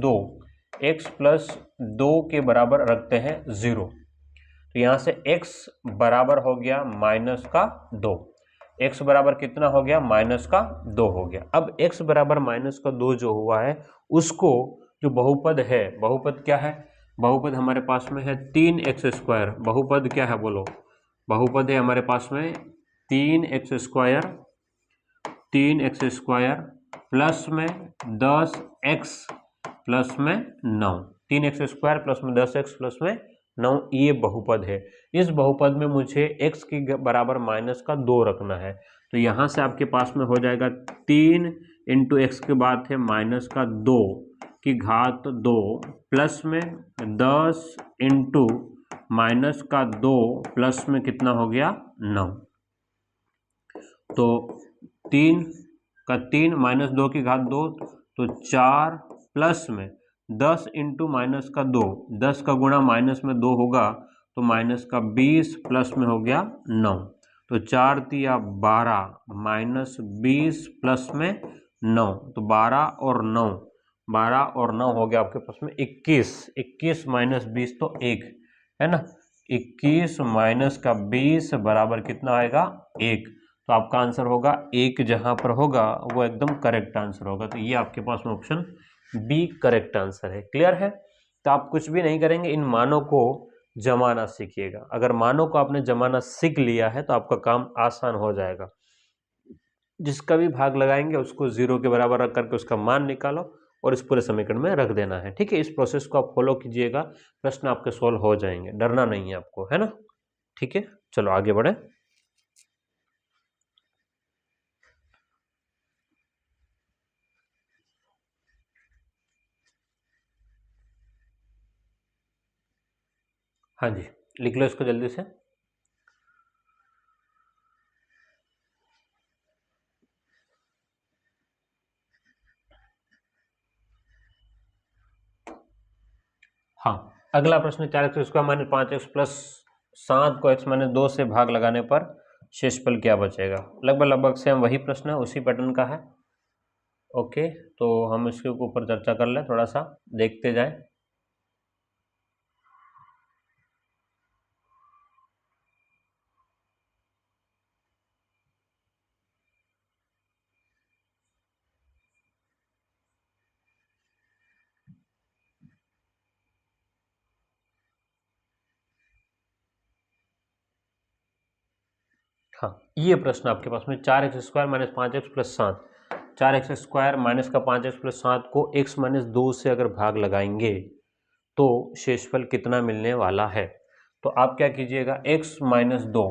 2 के बराबर रखते हैं 0। तो यहाँ से x बराबर हो गया -2, x बराबर कितना हो गया -2 हो गया। अब x बराबर -2 जो हुआ है उसको जो बहुपद है, बहुपद क्या है, बहुपद हमारे पास में है 3x², बहुपद क्या है बोलो, बहुपद है हमारे पास में 3x² प्लस में 10x प्लस में 9, 3x² प्लस में 10x प्लस में 9, ये बहुपद है। इस बहुपद में मुझे x के बराबर -2 रखना है, तो यहाँ से आपके पास में हो जाएगा 3 × x के बाद है -2 की घात 2 प्लस में 10 × -2 प्लस में कितना हो गया 9, तो 3 का 3 -2 की घात 2 तो 4 प्लस में 10 × -2, 10 का गुणा माइनस में 2 होगा तो -20 प्लस में हो गया 9, तो 4 तिया 12 -20 प्लस में 9, तो 12 और 9 हो गया आपके पास में 21, 21 - 20 तो 1 है ना, 21 - 20 बराबर कितना आएगा 1, तो आपका आंसर होगा 1, जहां पर होगा वो एकदम करेक्ट आंसर होगा। तो ये आपके पास में ऑप्शन बी करेक्ट आंसर है। क्लियर है, तो आप कुछ भी नहीं करेंगे, इन मानों को जमाना सीखिएगा। अगर मानों को आपने जमाना सीख लिया है तो आपका काम आसान हो जाएगा। जिसका भी भाग लगाएंगे उसको 0 के बराबर रख करके उसका मान निकालो और इस पूरे समीकरण में रख देना है। ठीक है, इस प्रोसेस को आप फॉलो कीजिएगा, प्रश्न आपके सोल्व हो जाएंगे, डरना नहीं है आपको, है ना। ठीक है, चलो आगे बढ़े। हाँ जी, लिख लो इसको जल्दी से। हाँ, अगला प्रश्न 4x² - 5x + 7 को x - 2 से भाग लगाने पर शेषफल क्या बचेगा। लगभग सेम वही प्रश्न है, उसी पैटर्न का है। ओके, तो हम इसके ऊपर चर्चा कर लें, थोड़ा सा देखते जाएं। हाँ, ये प्रश्न आपके पास में 4x² - 5x + 7, 4x² माइनस का 5x + 7 को x - 2 से अगर भाग लगाएंगे तो शेषफल कितना मिलने वाला है। तो आप क्या कीजिएगा, x - 2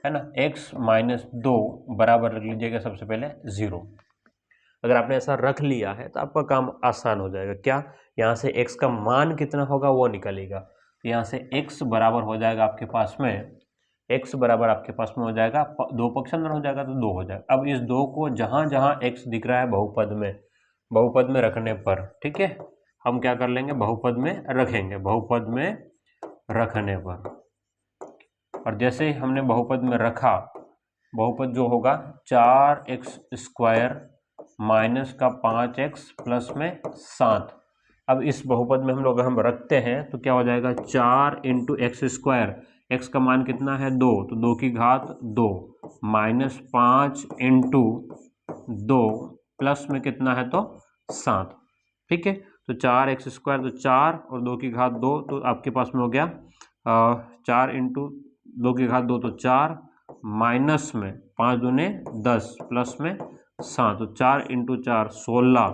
है ना, x - 2 बराबर रख लीजिएगा सबसे पहले 0। अगर आपने ऐसा रख लिया है तो आपका काम आसान हो जाएगा। क्या, यहाँ से x का मान कितना होगा वो निकलेगा, तो यहाँ से x बराबर हो जाएगा आपके पास में, x बराबर आपके पास में हो जाएगा, दो पक्ष अंदर हो जाएगा तो 2 हो जाएगा। अब इस 2 को जहाँ जहाँ x दिख रहा है बहुपद में रखने पर, ठीक है, हम क्या कर लेंगे, बहुपद में रखेंगे, बहुपद में रखने पर, और जैसे ही हमने बहुपद में रखा, बहुपद जो होगा 4x² माइनस का 5x प्लस में 7। अब इस बहुपद में हम रखते हैं तो क्या हो जाएगा, 4 × x², x का मान कितना है 2, तो 2 की घात 2 माइनस 5 × 2 प्लस में कितना है तो 7। ठीक है, तो 4x² तो 4 और 2 की घात 2, तो आपके पास में हो गया 4 × 2 की घात 2 तो 4 माइनस में 5 दूने 10 प्लस में 7, तो 4 × 4 16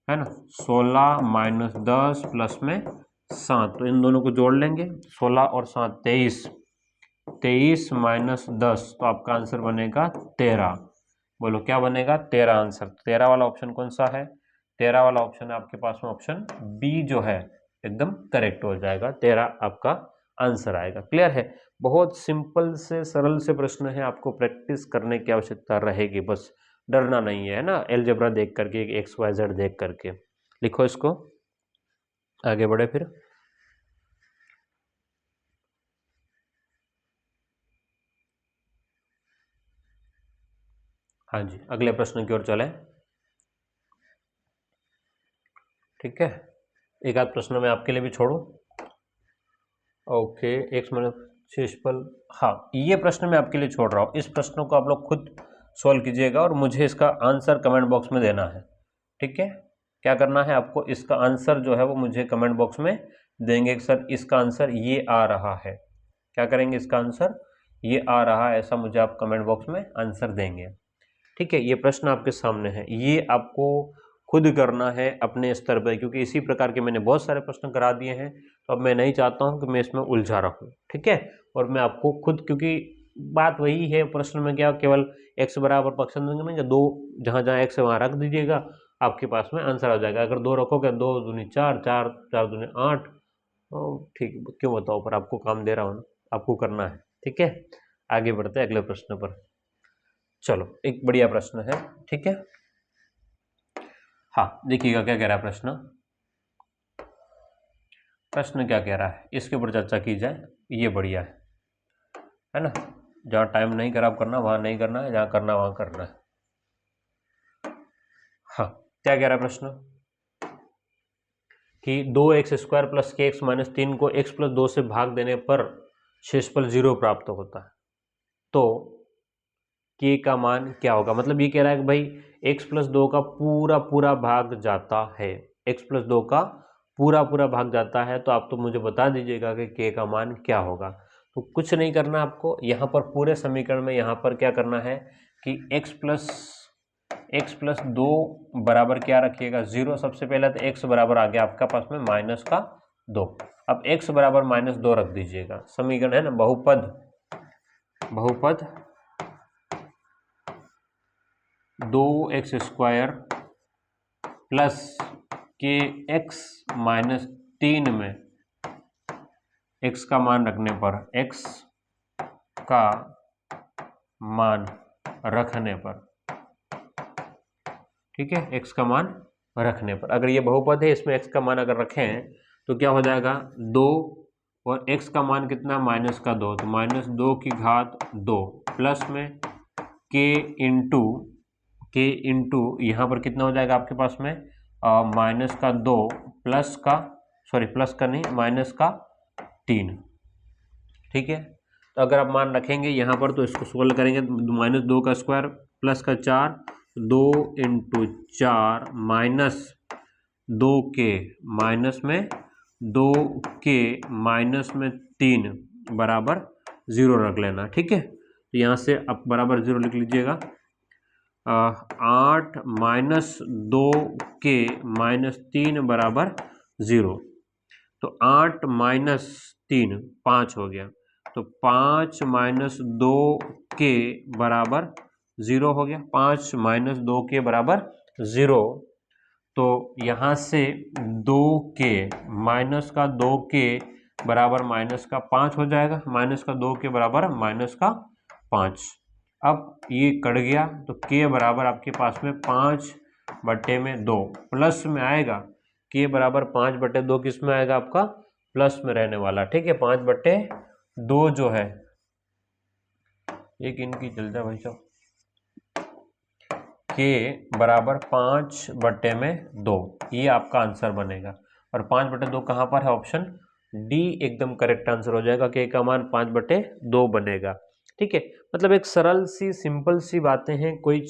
है ना, 16 माइनस 10 प्लस में 7, तो इन दोनों को जोड़ लेंगे, 16 और 7 23, 23 माइनस 10, तो आपका आंसर बनेगा 13। बोलो क्या बनेगा? 13 आंसर। 13 वाला ऑप्शन कौन सा है? 13 वाला ऑप्शन है आपके पास में ऑप्शन बी जो है एकदम करेक्ट हो जाएगा, 13 आपका आंसर आएगा। क्लियर है? बहुत सिंपल से सरल से प्रश्न है, आपको प्रैक्टिस करने की आवश्यकता रहेगी, बस डरना नहीं है ना, एलजेब्रा देख करके, एक्स वाई जेड देख करके। लिखो इसको, आगे बढ़े फिर। हाँ जी, अगले प्रश्न की ओर चलें। ठीक है, एक आध प्रश्न मैं आपके लिए भी छोड़ूं। ओके, एक मिनट शेषफल, हाँ ये प्रश्न मैं आपके लिए छोड़ रहा हूँ, इस प्रश्न को आप लोग खुद सॉल्व कीजिएगा और मुझे इसका आंसर कमेंट बॉक्स में देना है। ठीक है, क्या करना है आपको? इसका आंसर जो है वो मुझे कमेंट बॉक्स में देंगे कि सर इसका आंसर ये आ रहा है। क्या करेंगे? इसका आंसर ये आ रहा है, ऐसा मुझे आप कमेंट बॉक्स में आंसर देंगे। ठीक है, ये प्रश्न आपके सामने है, ये आपको खुद करना है अपने स्तर पर, क्योंकि इसी प्रकार के मैंने बहुत सारे प्रश्न करा दिए हैं, तो अब मैं नहीं चाहता हूं कि मैं इसमें उलझा रहूं। ठीक है, और मैं आपको खुद, क्योंकि बात वही है प्रश्न में, क्या केवल x बराबर पक्षांतर में दो, जहां जहां x है वहां रख दीजिएगा, आपके पास में आंसर आ जाएगा। अगर दो रखोगे, 2 दूनी 4, 4 4 दूनी 8, ठीक, क्यों बताओ, पर आपको काम दे रहा हूं ना, आपको करना है। ठीक है, आगे बढ़ते हैं अगले प्रश्न पर। चलो, एक बढ़िया प्रश्न है। ठीक है, हाँ देखिएगा क्या कह रहा है प्रश्न। प्रश्न क्या कह रहा है, इसके ऊपर चर्चा की जाए, ये बढ़िया है ना। जहाँ टाइम नहीं खराब करना वहाँ नहीं करना है, जहाँ करना वहाँ करना है। हाँ, क्या कह रहा है प्रश्न कि 2x² प्लस के एक्स माइनस 3 को x प्लस 2 से भाग देने पर शेषफल 0 प्राप्त होता है, तो k का मान क्या होगा? मतलब ये कह रहा है कि भाई x प्लस 2 का पूरा पूरा भाग जाता है, x प्लस 2 का पूरा पूरा भाग जाता है, तो आप तो मुझे बता दीजिएगा कि k का मान क्या होगा। तो कुछ नहीं करना आपको, यहाँ पर पूरे समीकरण में यहाँ पर क्या करना है कि x प्लस 2 बराबर क्या रखिएगा? 0। सबसे पहले तो x बराबर आ गया आपका पास में -2, अब x बराबर -2 रख दीजिएगा। समीकरण है ना बहुपद 2x² प्लस के x माइनस 3 में x का मान रखने पर, x का मान रखने पर, ठीक है, x का मान रखने पर, अगर ये बहुपद है, इसमें x का मान अगर रखें तो क्या हो जाएगा? 2, और x का मान कितना? -2, तो -2 की घात 2 प्लस में k इंटू यहाँ पर कितना हो जाएगा आपके पास में? -2 प्लस का नहीं, -3। ठीक है, तो अगर आप मान रखेंगे यहाँ पर तो इसको सोल्व करेंगे, -2 का स्क्वायर प्लस का 4, 2 इंटू 4 -2k माइनस में 2k माइनस में 3 बराबर 0 रख लेना। ठीक है, तो यहाँ से आप बराबर 0 लिख लीजिएगा। 8 माइनस 2k माइनस 3 बराबर 0, तो 8 माइनस 3 5 हो गया, तो 5 माइनस 2k बराबर 0 हो गया। 5 माइनस 2k बराबर 0, तो यहाँ से 2k माइनस का 2k बराबर -5 हो जाएगा, -2k बराबर -5। अब ये कट गया, तो k बराबर आपके पास में 5/2 प्लस में आएगा, k बराबर 5/2 किस में आएगा? आपका प्लस में रहने वाला। ठीक है, 5/2 जो है, एक इनकी चल जाए भाई साहब, k बराबर 5/2, ये आपका आंसर बनेगा। और 5/2 कहाँ पर है? ऑप्शन डी एकदम करेक्ट आंसर हो जाएगा, k का मान 5/2 बनेगा। ठीक है, मतलब एक सरल सी सिंपल सी बातें हैं, कोई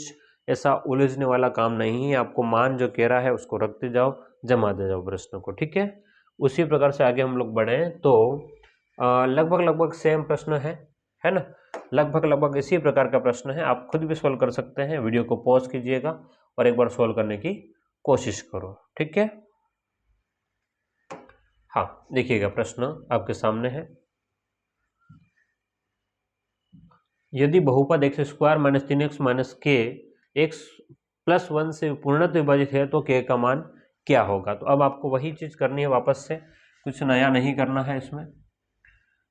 ऐसा उलझने वाला काम नहीं है। आपको मान जो कह रहा है उसको रखते जाओ, जमा दे जाओ प्रश्न को। ठीक है, उसी प्रकार से आगे हम लोग बढ़े तो लगभग सेम प्रश्न है ना, लगभग इसी प्रकार का प्रश्न है। आप खुद भी सोल्व कर सकते हैं, वीडियो को पॉज कीजिएगा और एक बार सोल्व करने की कोशिश करो, ठीक है। हाँ, देखिएगा प्रश्न आपके सामने है। यदि बहुपद x square minus 3x minus के एक्स प्लस 1 से पूर्णतः विभाजित है तो के का मान क्या होगा। तो अब आपको वही चीज करनी है, वापस से कुछ नया नहीं करना है। इसमें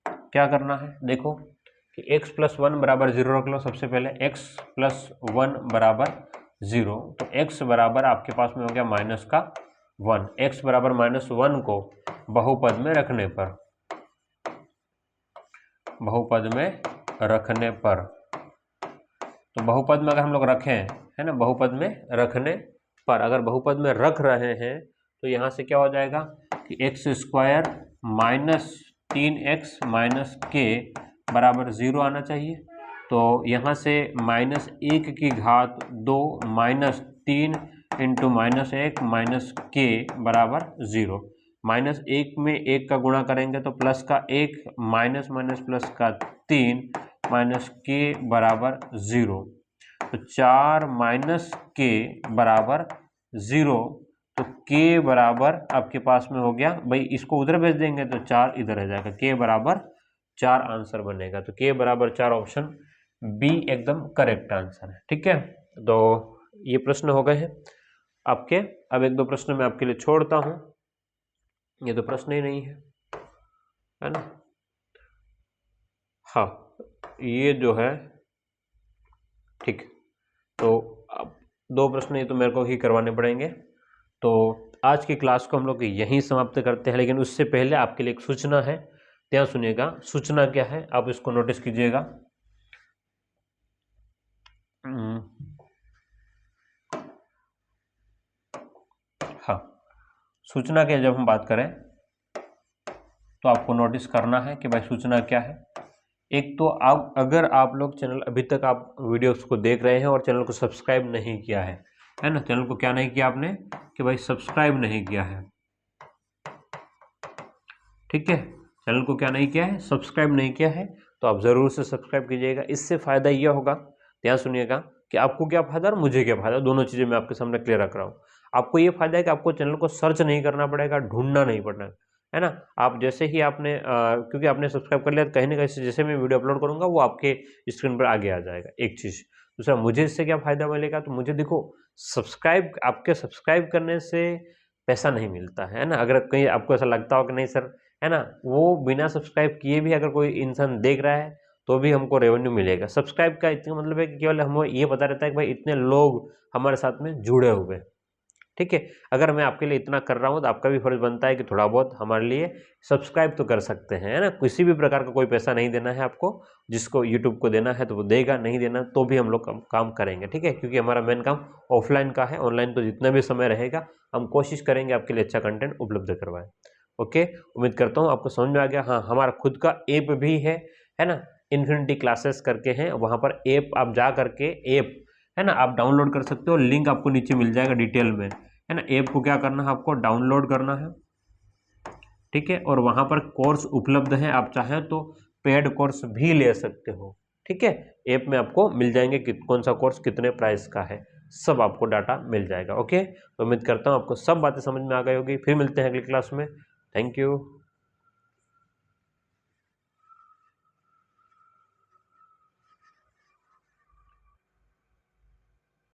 क्या करना है, देखो कि x प्लस 1 बराबर 0 रख लो। सबसे पहले x प्लस 1 बराबर 0, तो x बराबर आपके पास में हो गया माइनस का 1। x बराबर माइनस 1 को बहुपद में रखने पर, बहुपद में रखने पर, तो बहुपद में अगर हम लोग रखें, है ना, बहुपद में रखने पर अगर बहुपद में रख रहे हैं तो यहाँ से क्या हो जाएगा कि x square minus 3x minus के बराबर 0 आना चाहिए। तो यहाँ से माइनस 1 की घात 2 माइनस 3 इंटू माइनस 1 माइनस के बराबर 0। माइनस 1 में 1 का गुणा करेंगे तो प्लस का 1 माइनस माइनस प्लस का 3 माइनस के बराबर 0। तो 4 माइनस के बराबर 0, तो के बराबर आपके पास में हो गया, भाई इसको उधर भेज देंगे तो 4 इधर आ जाएगा, के बराबर 4 आंसर बनेगा। तो के बराबर 4 ऑप्शन बी एकदम करेक्ट आंसर है, ठीक है। तो ये प्रश्न हो गए हैं आपके। अब एक दो प्रश्न मैं आपके लिए छोड़ता हूं, ये तो प्रश्न ही नहीं है ना। हाँ, ये जो है ठीक, तो अब 2 प्रश्न ये तो मेरे को ही करवाने पड़ेंगे। तो आज की क्लास को हम लोग यहीं समाप्त करते हैं, लेकिन उससे पहले आपके लिए एक सूचना है, ध्यान सुनिएगा। सूचना क्या है आप इसको नोटिस कीजिएगा। हाँ, सूचना की जब हम बात करें तो आपको नोटिस करना है कि भाई सूचना क्या है। एक तो आप, अगर आप लोग चैनल अभी तक आप वीडियोस को देख रहे हैं और चैनल को सब्सक्राइब नहीं किया है ना, चैनल को क्या नहीं किया आपने कि भाई सब्सक्राइब नहीं किया है, ठीक है, चैनल को क्या नहीं किया है, सब्सक्राइब नहीं किया है, तो आप ज़रूर से सब्सक्राइब कीजिएगा। इससे फ़ायदा यह होगा, ध्यान सुनिएगा, कि आपको क्या फ़ायदा और मुझे क्या फ़ायदा, दोनों चीज़ें मैं आपके सामने क्लियर रख रहा हूँ। आपको ये फ़ायदा है कि आपको चैनल को सर्च नहीं करना पड़ेगा, ढूंढना नहीं पड़ना है ना। आप जैसे ही आपने क्योंकि आपने सब्सक्राइब कर लिया, कहीं ना कहीं से जैसे मैं वीडियो अपलोड करूँगा वो आपके स्क्रीन पर आगे आ जाएगा, एक चीज़। दूसरा, मुझे इससे क्या फ़ायदा मिलेगा, तो मुझे देखो सब्सक्राइब, आपके सब्सक्राइब करने से पैसा नहीं मिलता है ना। अगर कहीं आपको ऐसा लगता हो कि नहीं सर, है ना, वो बिना सब्सक्राइब किए भी अगर कोई इंसान देख रहा है तो भी हमको रेवेन्यू मिलेगा। सब्सक्राइब का इतना मतलब है कि केवल हमें ये पता रहता है कि भाई इतने लोग हमारे साथ में जुड़े हुए, ठीक है। अगर मैं आपके लिए इतना कर रहा हूँ तो आपका भी फर्ज बनता है कि थोड़ा बहुत हमारे लिए सब्सक्राइब तो कर सकते हैं, है ना। किसी भी प्रकार का कोई पैसा नहीं देना है आपको, जिसको यूट्यूब को देना है तो वो देगा, नहीं देना तो भी हम लोग काम करेंगे, ठीक है, क्योंकि हमारा मेन काम ऑफलाइन का है। ऑनलाइन तो जितना भी समय रहेगा हम कोशिश करेंगे आपके लिए अच्छा कंटेंट उपलब्ध करवाएं। ओके, उम्मीद करता हूँ आपको समझ में आ गया। हाँ, हमारा खुद का ऐप भी है ना, इन्फिनिटी क्लासेस करके हैं, वहाँ पर ऐप आप जा करके ऐप, है ना, आप डाउनलोड कर सकते हो। लिंक आपको नीचे मिल जाएगा डिटेल में, है ना। ऐप को क्या करना है, आपको डाउनलोड करना है, ठीक है, और वहाँ पर कोर्स उपलब्ध है, आप चाहें तो पेड कोर्स भी ले सकते हो, ठीक है। ऐप में आपको मिल जाएंगे कि कौन सा कोर्स कितने प्राइस का है, सब आपको डाटा मिल जाएगा। ओके, तो उम्मीद करता हूँ आपको सब बातें समझ में आ गई होगी। फिर मिलते हैं अगली क्लास में। Thank you.